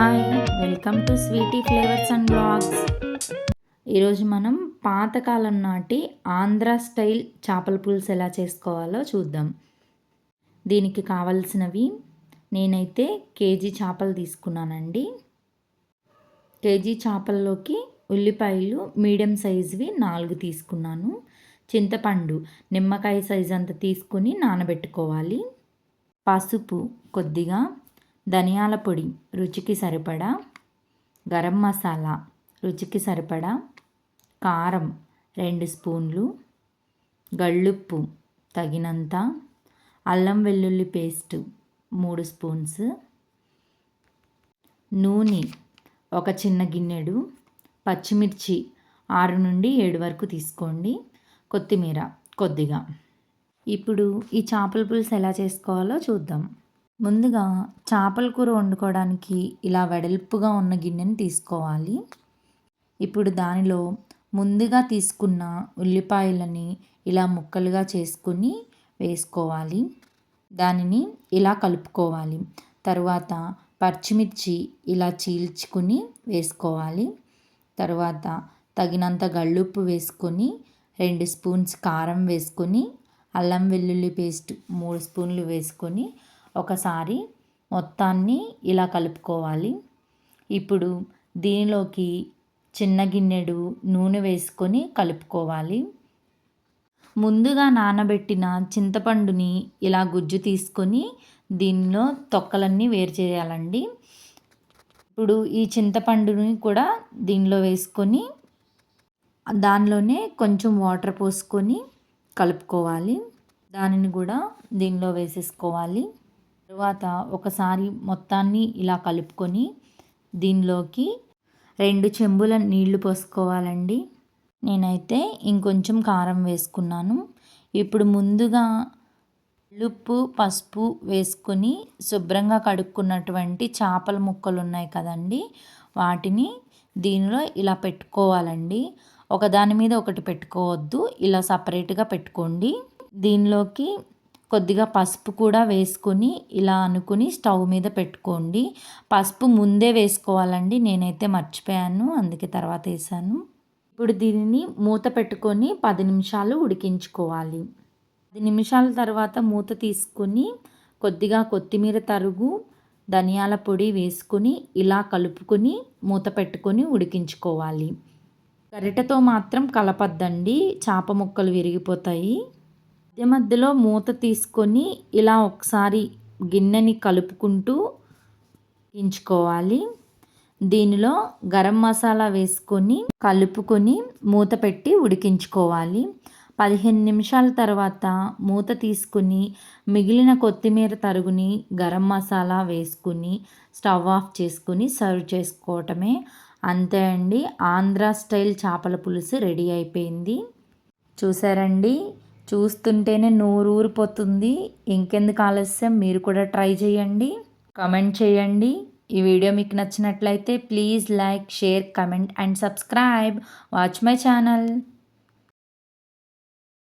Hi, welcome to Sweety Flavours and Blogs. ఈరోజు మనం పాతకాలం నాటి ఆంధ్ర స్టైల్ చేపల పులుసు ఎలా చేసుకోవాలో చూద్దాం. దీనికి కావలసినవి నేనైతే కేజీ చేపలు తీసుకున్నానండి. కేజీ చేపల్లోకి ఉల్లిపాయలు మీడియం సైజువి 4 తీసుకున్నాను. చింతపండు నిమ్మకాయ సైజు అంత తీసుకుని నానబెట్టుకోవాలి. పసుపు కొద్దిగా, ధనియాల పొడి రుచికి సరిపడా, గరం మసాలా రుచికి సరిపడా, కారం 2 స్పూన్లు, గళ్ళుప్పు తగినంత, అల్లం వెల్లుల్లి పేస్టు 3 స్పూన్స్, నూనె ఒక చిన్న గిన్నెడు, పచ్చిమిర్చి 6 నుండి 7 వరకు తీసుకోండి, కొత్తిమీర కొద్దిగా. ఇప్పుడు ఈ చేపల పులుసు ఎలా చేసుకోవాలో చూద్దాం. ముందుగా చేపల కూర వండుకోవడానికి ఇలా వెడల్పుగా ఉన్న గిన్నెని తీసుకోవాలి. ఇప్పుడు దానిలో ముందుగా తీసుకున్న ఉల్లిపాయలని ఇలా ముక్కలుగా చేసుకుని వేసుకోవాలి. దానిని ఇలా కలుపుకోవాలి. తరువాత పచ్చిమిర్చి ఇలా చీల్చుకుని వేసుకోవాలి. తరువాత తగినంత గళ్ళుప్పు వేసుకొని 2 స్పూన్స్ కారం వేసుకొని, అల్లం వెల్లుల్లి పేస్ట్ 3 స్పూన్లు వేసుకొని ఒకసారి మొత్తాన్ని ఇలా కలుపుకోవాలి. ఇప్పుడు దీనిలోకి చిన్న గిన్నెడు నూనె వేసుకొని కలుపుకోవాలి. ముందుగా నానబెట్టిన చింతపండుని ఇలా గుజ్జు తీసుకొని దీనిలో తొక్కలన్నీ వేరు చేయాలండి. ఇప్పుడు ఈ చింతపండుని కూడా దీనిలో వేసుకొని దానిలోనే కొంచెం వాటర్ పోసుకొని కలుపుకోవాలి. దానిని కూడా దీనిలో వేసేసుకోవాలి. తరువాత ఒకసారి మొత్తాన్ని ఇలా కలుపుకొని దీనిలోకి 2 చెంబుల నీళ్లు పోసుకోవాలండి. నేనైతే ఇంకొంచెం కారం వేసుకున్నాను. ఇప్పుడు ముందుగా ఉప్పు, పసుపు వేసుకొని శుభ్రంగా కడుక్కున్నటువంటి చేపల ముక్కలు ఉన్నాయి కదండి, వాటిని దీనిలో ఇలా పెట్టుకోవాలండి. ఒకదాని మీద ఒకటి పెట్టుకోవద్దు, ఇలా సపరేట్గా పెట్టుకోండి. దీనిలోకి కొద్దిగా పసుపు కూడా వేసుకొని ఇలా అనుకుని స్టవ్ మీద పెట్టుకోండి. పసుపు ముందే వేసుకోవాలండి, నేనైతే మర్చిపోయాను, అందుకే తర్వాత వేసాను. ఇప్పుడు దీనిని మూత పెట్టుకొని 10 నిమిషాలు ఉడికించుకోవాలి. 10 నిమిషాల తర్వాత మూత తీసుకొని కొద్దిగా కొత్తిమీర తరుగు, ధనియాల పొడి వేసుకొని ఇలా కలుపుకొని మూత పెట్టుకొని ఉడికించుకోవాలి. గరిటెతో మాత్రం కలపద్దండి, చేప ముక్కలు విరిగిపోతాయి. మధ్య మధ్యలో మూత తీసుకొని ఇలా ఒకసారి గిన్నెని కలుపుకుంటూ ఉడికించుకోవాలి. దీనిలో గరం మసాలా వేసుకొని కలుపుకొని మూత పెట్టి ఉడికించుకోవాలి. 15 నిమిషాల తర్వాత మూత తీసుకుని మిగిలిన కొత్తిమీర తరుగుని, గరం మసాలా వేసుకుని స్టవ్ ఆఫ్ చేసుకుని సర్వ్ చేసుకోవటమే. అంతే అండి, ఆంధ్ర స్టైల్ చేపల పులుసు రెడీ అయిపోయింది. చూసారండి, చూస్తుంటేనే నోరు ఊరిపోతుంది. ఇంకెందుకు ఆలస్యం, మీరు కూడా ట్రై చేయండి, కమెంట్ చేయండి. ఈ వీడియో మీకు నచ్చినట్లయితే please like, share, comment and subscribe. Watch my channel.